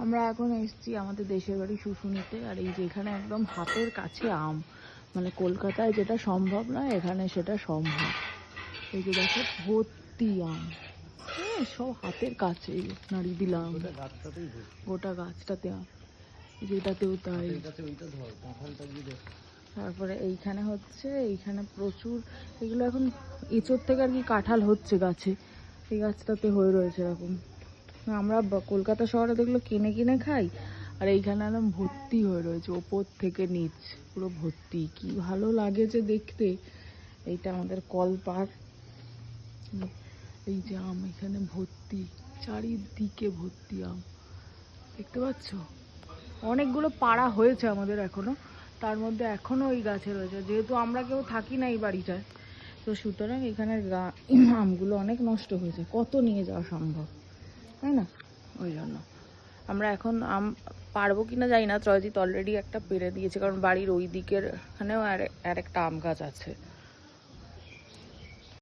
আমরা এখন এসেছি আমাদের দেশের বাড়ি শুশুনিতে। আর এই যে এখানে একদম হাতের কাছে আম, মানে কলকাতায় যেটা সম্ভব নয় এখানে সেটা সম্ভব। এই যে দেখো ভর্তি আম, হ্যাঁ সব হাতের কাছে নাড়িয়ে দিলাম, গোটা গাছটাতে আম, যেটাতেও তাই। তারপরে এইখানে হচ্ছে, এইখানে প্রচুর এগুলো এখন এঁচোড় থেকে আর কি কাঁঠাল হচ্ছে গাছে, এই গাছটাতে হয়ে রয়েছে এরকম। আমরা কলকাতা শহরে দেখলো কিনে কিনে খাই, আর এইখানে একদম ভর্তি হয়ে রয়েছে ওপর থেকে নিচ পুরো ভর্তি। কি ভালো লাগে যে দেখতে। এইটা আমাদের কলপার, এই যে আম এখানে ভর্তি, চারিদিকে ভর্তি আম, দেখতে পাচ্ছ? অনেকগুলো পাড়া হয়েছে আমাদের এখনো, তার মধ্যে এখনো ওই গাছে রয়েছে। যেহেতু আমরা কেউ থাকি না এই বাড়িটায়, তো সুতরাং এখানের আমগুলো অনেক নষ্ট হয়েছে, কত নিয়ে যাওয়া সম্ভব, তাই না? ওই জন্য আমরা এখন আম পারবো কিনা জানি না। ত্রয়জিৎ অলরেডি একটা পেরে দিয়েছে, কারণ বাড়ির ওই দিকের এখানেও আর একটা আম গাছ আছে।